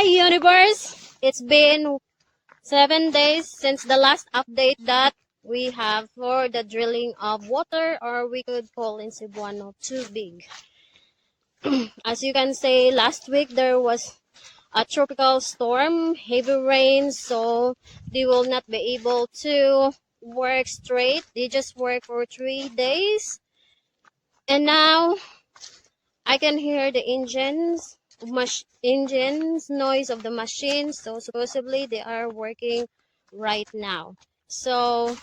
Hi universe! It's been 7 days since the last update that we have for the drilling of water, or we could call in Cebuano tubig. As you can say, last week there was a tropical storm, heavy rain, so they will not be able to work straight. They just work for 3 days. And now I can hear the engines noise of the machines, so supposedly they are working right now. So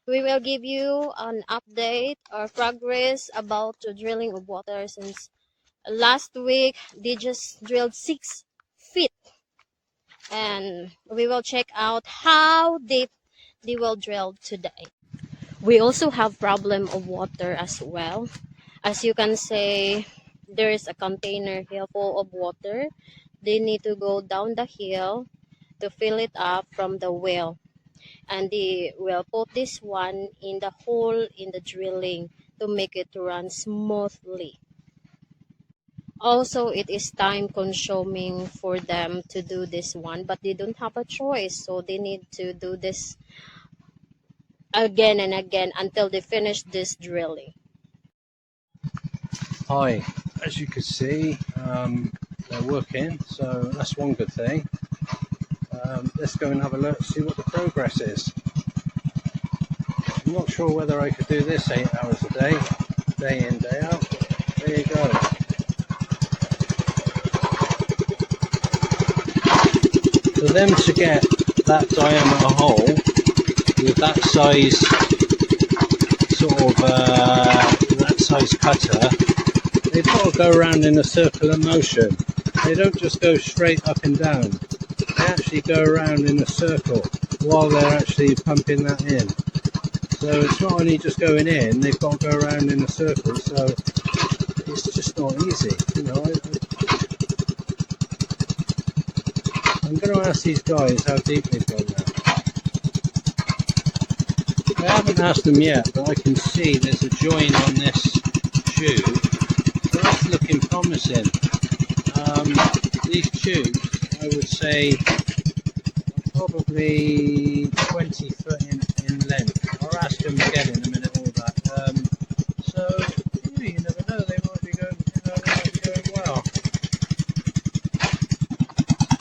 we will give you an update or progress about the drilling of water, since last week they just drilled 6 feet, and we will check out how deep they will drill today. We also have problem of water as well. As you can say, there is a container here full of water. They need to go down the hill to fill it up from the well, and they will put this one in the hole in the drilling to make it run smoothly. Also, it is time consuming for them to do this one, but they don't have a choice, so they need to do this again and again until they finish this drilling. Hi, as you can see, they're working, so that's one good thing. Let's go and have a look, see what the progress is. I'm not sure whether I could do this 8 hours a day, day in, day out. There you go. For them to get that diameter hole with that size that size cutter, they've got to go around in a circular motion. They don't just go straight up and down. They actually go around in a circle while they're actually pumping that in. So it's not only just going in, they've got to go around in a circle. So it's just not easy. I'm going to ask these guys how deep they've gone now. I haven't asked them yet, but I can see there's a join on this tube. So that's looking promising. These tubes, I would say, are probably 20 foot in length. I'll ask them again in a minute all that. You never know, they might be going well.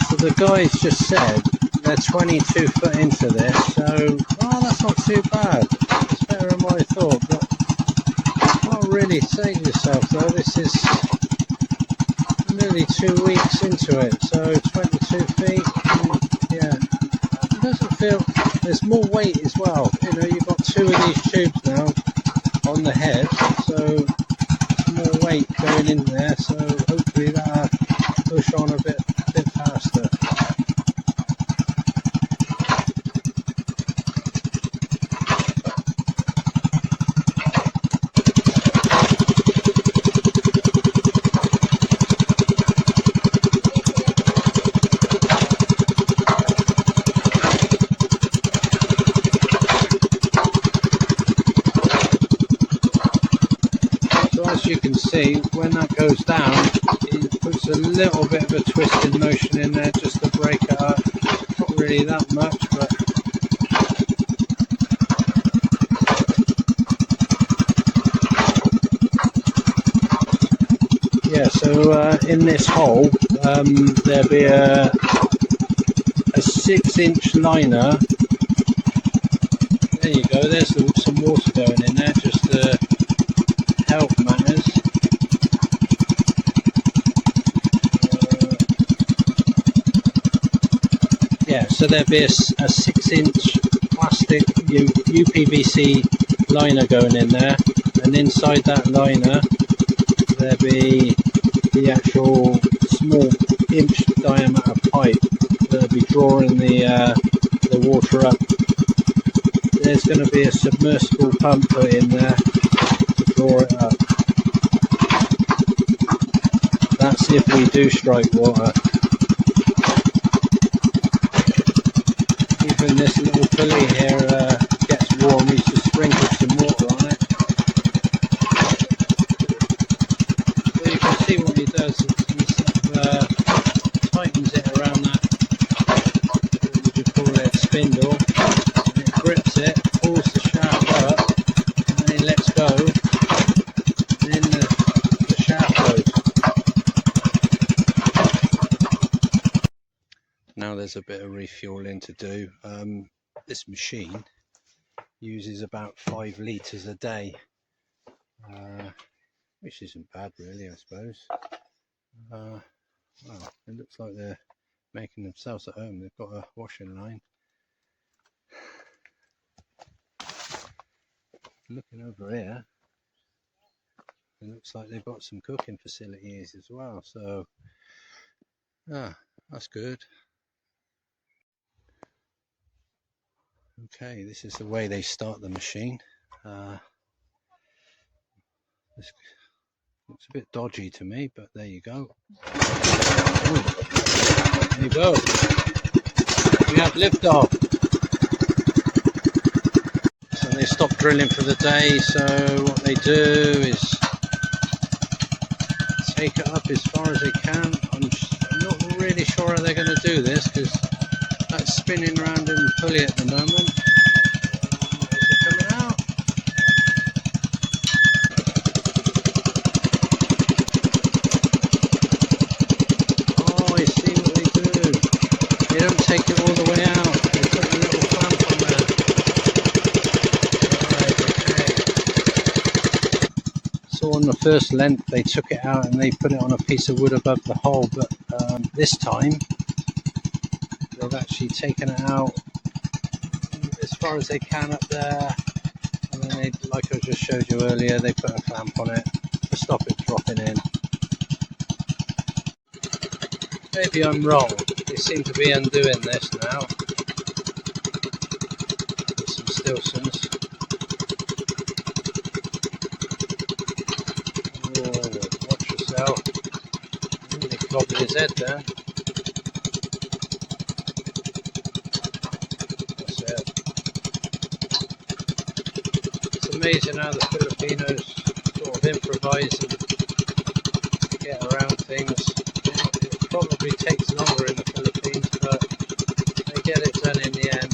So the guys just said they're 22 foot into this, so that's not too bad. It's better than what I thought, but not really say to yourself though, this is nearly 2 weeks into it, so 22 feet, yeah, it doesn't feel, there's more weight as well, you've got 2 of these tubes now on the head, so there's more weight going in there, so hopefully that'll push on a bit faster. As you can see, when that goes down, it puts a little bit of a twisted motion in there just to break it up. Not really that much, but yeah. So in this hole, there'll be a 6-inch liner. There you go. There's some water going in there, just to help matters. So there'll be a 6-inch plastic UPVC liner going in there, and inside that liner there'll be the actual small inch diameter pipe that'll be drawing the water up. There's going to be a submersible pump put in there to draw it up. That's if we do strike water. Even this little pulley here gets warm, you just sprinkle some water on it. So you can see what he does, he sort of tightens it around now there's a bit of refueling to do. This machine uses about 5 litres a day, which isn't bad really, I suppose. Well, it looks like they're making themselves at home. They've got a washing line. Looking over here, it looks like they've got some cooking facilities as well, so that's good. Okay, this is the way they start the machine. This looks a bit dodgy to me, but there you go. Ooh, there you go. We have liftoff. So they stop drilling for the day, so what they do is take it up as far as they can. I'm not really sure how they're going to do this because that's spinning around and pulley at the moment. Is it coming out? Oh, I see what they do. They don't take it all the way out. They put a little clamp on there. Right, okay. So on the first length they took it out and they put it on a piece of wood above the hole, but this time they've actually taken it out as far as they can up there, and then they, like I just showed you earlier, they put a clamp on it to stop it dropping in. Maybe I'm wrong, they seem to be undoing this now with some Stilsons. Oh, watch yourself. I think they clobbered his head there. That's it. It's amazing how the Filipinos sort of improvise and get around things. It probably takes longer in the Philippines, but they get it done in the end.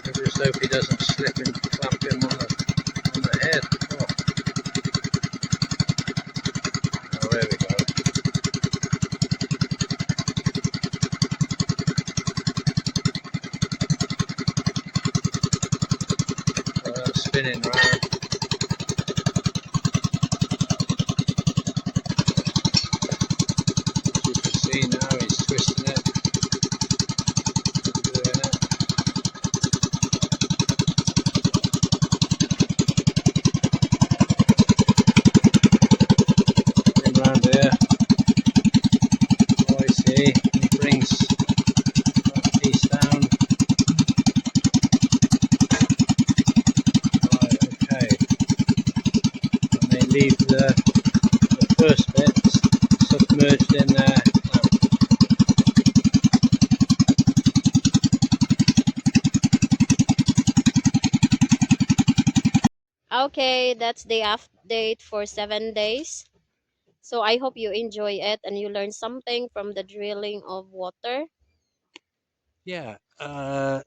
I just hope he doesn't slip and clamp him on the head. Oh, there we go. Spinning round. As you can see now, he's twisting it, doing it. Spin round here. Oh, I see. He brings that piece down. Right, okay. And they leave the first bit submerged in there. Okay, that's the update for 7 days. So I hope you enjoy it and you learn something from the drilling of water. Yeah, I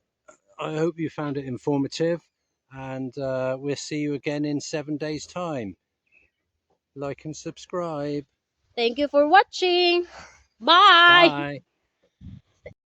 hope you found it informative, and we'll see you again in 7 days' time. Like and subscribe. Thank you for watching. Bye. Bye.